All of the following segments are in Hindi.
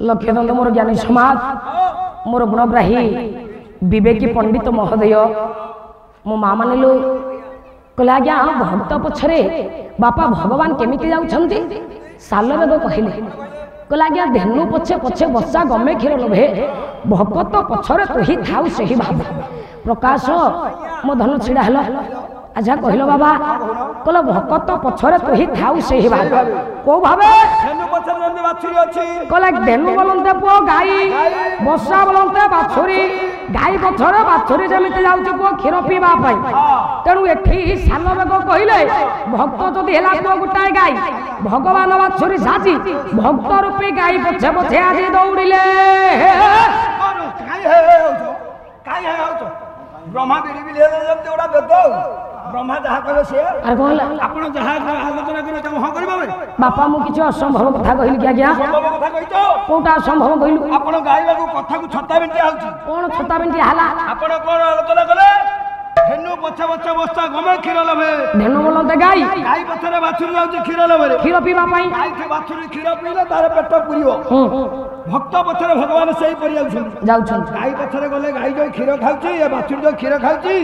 लक्ष्यदंड मोर ज्ञानी समाज मोर गुणग्राही विवेकी पंडित महोदय मो माँ मानिलु कहले आज्ञा भक्त पछरे बापा भगवान केमिति जाउछंती सालवेद कहले कहले आज्ञा धेनु पछे पछे बसा गमे क्षीर लोभे भगत पछरे तुही थाउ सही भाव प्रकाश मो धन छिड़ा हेलो अच्छा कहलो बाबा कहलो भगत पछरे तुही थाउ सही भाव को भावे धेनु पछरे नंदी बाछुरी अछि कहले धेनु बोलंते पुओ गाई बसा बोलंते बाछुरी गाई पछरे बाछुरी जेमिति जाउची पुओ क्षीर पीबा पई तेणु एठी सालवेग कहिले भक्त जदि हेला पुओ गुटाय गाई भगवान बाछुरी साजी भक्त रूपी गाई पछे पछे आजी दौड़िले काई है हो ब्रह्मा बिड़ी बिले जब ओडा बेद ब्रह्मा जहा कहले से अरे कहला आपण जहा आलोचना करे हम हो करबा बापा मु किछ असंभव कथा कहिल कि आज्ञा संभव कथा कहितो कोटा असंभव कहिलु आपण गाइबा को कथा को छता बेंटी आउची कोन छता बेंटी हला आपण कोन आलोचना करे धेनु पछे पछे बस्ता गमे क्षीर लबे धेनु बोलंते गाई गाई पछरे बाछुरी जाउची क्षीर लबे क्षीर पीबा पई गाई के बाछुरी क्षीर पीले तार पेट पुरियो भक्त पछरे भगवान सही परि जाउछन गाई पछरे गले गाई जो क्षीर खाउची ए बाछुरी जो क्षीर खाउची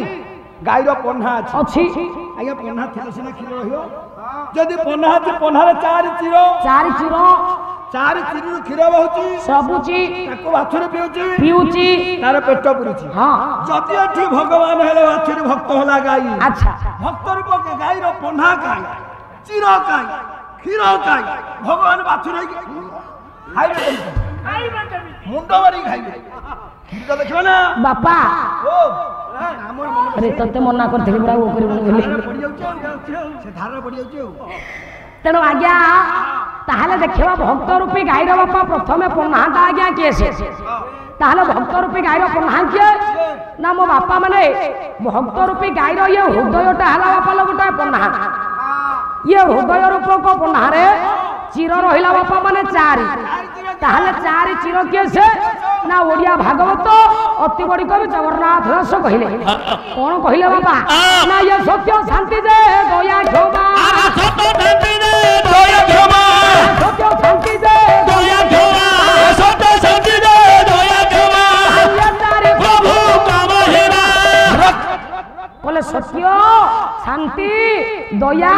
गाई रो पन्हा अछि आया पन्हा थिले सिना क्षीर रहियो जदी पन्हा अछि पन्हारे चार चिरो क्षीर बहुची सबुची ताको बाछुरी पिउची तार पेट पुरिची हां जदी एठी भगवान हेले बाछुरी भक्त होला गाई अच्छा भक्त रूप के गाई रो पन्हा काई चिरो काई क्षीर काई भगवान बाछुरी हाई रे मुंडो मारी खाइबे क्षीर देखिबो ना बापा ओ अरे तते मना करथिली बरा ओ करिबो गेली पड़ी जाउची से धार पड़ी जाउची तेणु आज्ञा ताहले देखिबा भक्त रूपी गाईर बापा प्रथमे पन्हाटा आज्ञा किए से ताहले भक्त रूपी गाईर पन्हा किए ना मो बापा माने भक्त रूपी गाईर ये हृदयटा हला बापा लगोटा पन्हा ये हृदय रूप को पन्हा रे चिर रहिला बापा माने चारि ताहले चारि चिर किए से ना ओडिया भागवत अति बड़ी कवि जगन्नाथ दास कहिले कोन कहिले बापा ना ये सत्य शांति दे दया क्षमा सत्य शांति दे दया क्षमा सत्य शांति दे दया क्षमा सत्य शांति दे दया क्षमा ये तारे प्रभु कामहेरा बोले सत्य शांति दया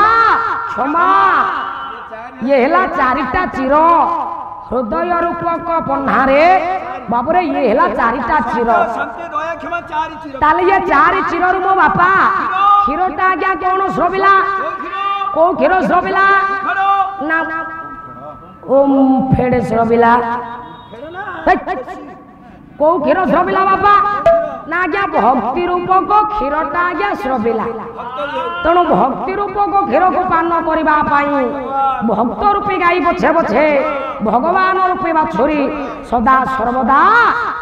क्षमा ये हेला चारिटा चिर हृदय रूपक पन्हारे बाबूरे ये हेला चारिटा चिर शांति दया क्षमा चारि चिर ताले ये चारि चिर रु मो बापा क्षीरटा आज्ञा कोन श्रविला को क्षीर श्रविला ना ओम फेडे श्रविला को क्षीर श्रविला बापा ना आज्ञा भक्ति रूपक क्षीरटा आज्ञा श्रविला तेणु भक्ति रूपक क्षीर को पान करबा पाई भक्त रूपी गाई पछे पछे भगवान रूपी बाछुरी सदा सर्वदा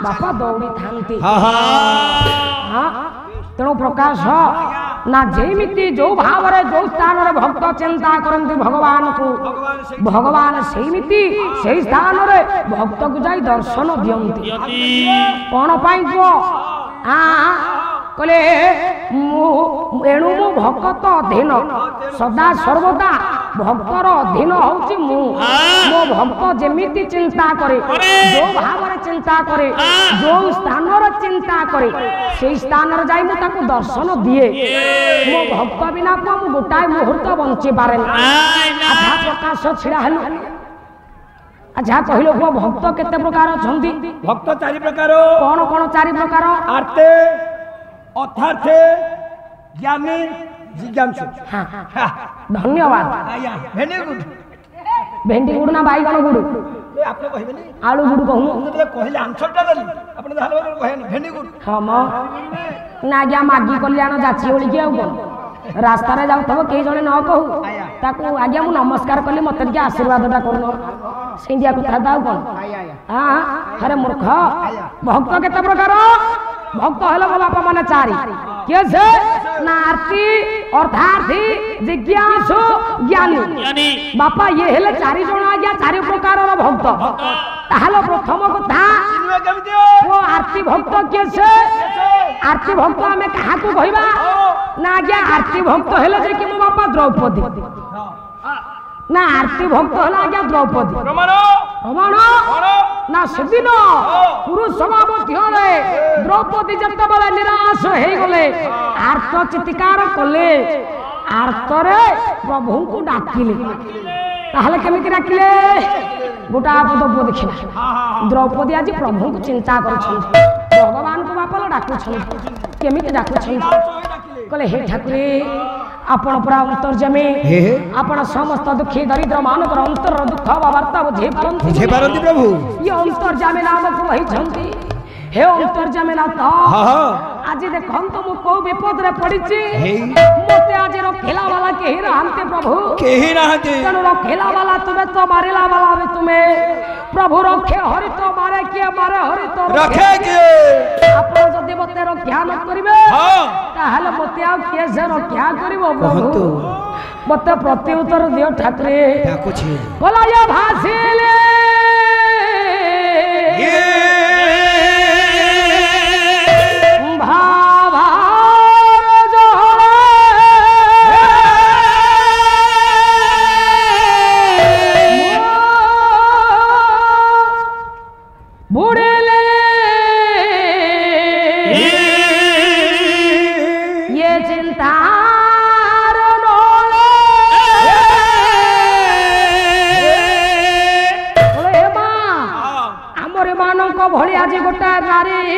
बापा दौड़ी थांती हाँ तेणु प्रकाश ना जेमिति जो भाव रे जो स्थान रे भक्त चिंता करंती भगवान को भगवान सेमिति सेही स्थान रे भक्त को जाई दर्शन दियंती कोन पाई जो कले एणु मु भक्त अधीन सदा सर्वदा भक्तर अधीन होची मु मो भक्त जेमिति चिंता करे जो भाव रे चिंता करे जो स्थान रे चिंता करे सेही स्थान रे जाई मु ताको दर्शन दिए मो भक्त बिना को मु गोटाय मुहूर्त बंची पारे अच्छा प्रकाश छिड़ा हलु अच्छा कहलो को भक्त केते प्रकार अछंती भक्त चारि प्रकार कोन कोन चारि प्रकार आर्ते अर्थार्थे ज्ञानी जिज्ञासु हां धन्यवाद आया भेंडी गुड भेंडी गुड ना बाईगण गुड ए आपने कहबेनी आलू गुड कहू मुते कहले आंसरटा देली आपने धालो कहन भेंडी गुड हां म ना गया मागी कल्याण जाची ओली के आउ कोन रास्ता रे जाउ तब के जणे न कहू ताकू आज्ञा मु नमस्कार कली मते के आशीर्वादटा करनो सिंधिया कथा दाउ कोन हां अरे मूर्ख भक्त केते प्रकार भक्त हेलो बापा माने चारि के से नार्ती अर्थार्थी जिज्ञासु ज्ञानी बापा ये हेले चारि जण आज्ञा चारि प्रकार रो भक्त ताहलो प्रथम कथा वो आरती भक्त के से आरती भक्त हमें कहा को कहबा ना आज्ञा आरती भक्त हेले जे कि मो बापा द्रौपदी ना आरती भक्त होला आज्ञा द्रौपदी प्रमाण प्रमाण ନା ସେଦିନ ପୁରୁଷ ମଧ୍ୟରେ ଦ୍ରୌପଦୀ ଯେତେବେଳେ ନିରାଶ ହେଇଗଲେ ଆର୍ତ ଚିତ୍କାର କଲେ ଆର୍ତରେ ପ୍ରଭୁଙ୍କୁ ଡାକିଲେ ତାହେଲେ କେମିତି ଡାକିଲେ ଗୋଟା ପଦ ଦେଖିବା ଦ୍ରୌପଦୀ ଆଜି ପ୍ରଭୁଙ୍କୁ ଚିନ୍ତା କରୁଛନ୍ତି ଭଗବାନଙ୍କୁ ବାପଲ ଡାକୁଛନ୍ତି କେମିତି ଡାକୁଛନ୍ତି କହିଲେ ହେ ଠାକୁରେ ଆପଣ ପୁରା ଅନ୍ତର୍ଯାମୀ ଆପଣ ସମସ୍ତ ଦୁଃଖୀ ଦରିଦ୍ର ମାନଙ୍କର ଅନ୍ତର ଦୁଃଖ ବାର୍ତ୍ତା ବୁଝେଇ ପାରନ୍ତି ପ୍ରଭୁ ଇଏ ଅନ୍ତର୍ଯାମୀ ନାମକୁ କହିଛନ୍ତି हे अंतर्जामीनाथ आज देखंतु मु को विपद रे पड़िछि मते आज रखेला वाला केही रहंते प्रभु केही रहंते तनु रखेला वाला तुमे तो मारेला वाला भी तुमे प्रभु रखे हरि तो मारे के मारे हरि तो रखे के आपण जदि मते रक्षा न करिवे ताहले मते आ के से रक्षा करिवो प्रभु मते प्रत्युत्तर दियो ठाकुरे डाकुछि बोला ये भासिले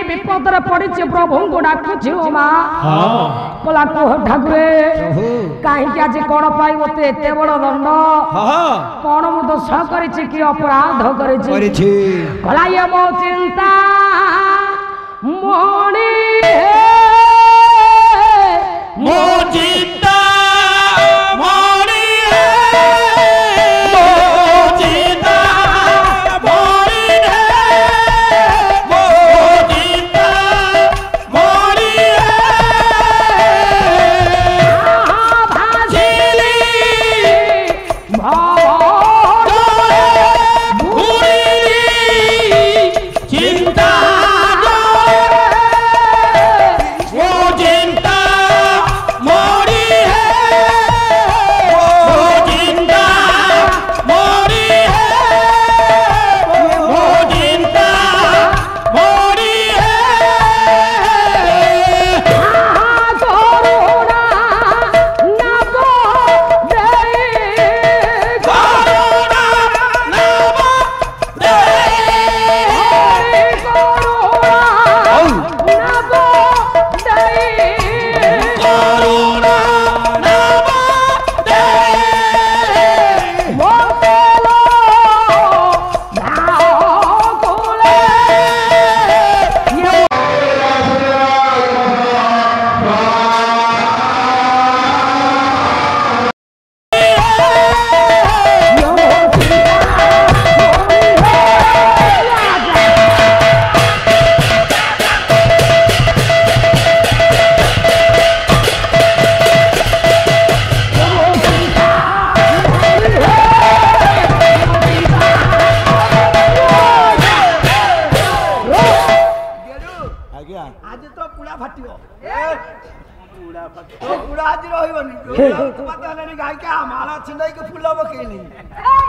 विपदरे पड़ी प्रभु को डाकुछि बोला कह ठाकुरे कहीं आज कौन पाई मत एत बड़ दंड कौन मु दोष करिछि कि अपराध करिछि भला ये मो चिंता मणि मो चिंता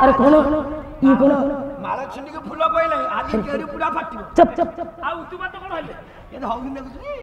अरे कौन ये कौन माला छुंडी के फूल पइले आज केरी पूरा फाटियो चप चप चप आ उतु बात कोन हले ये हौनी देखुछी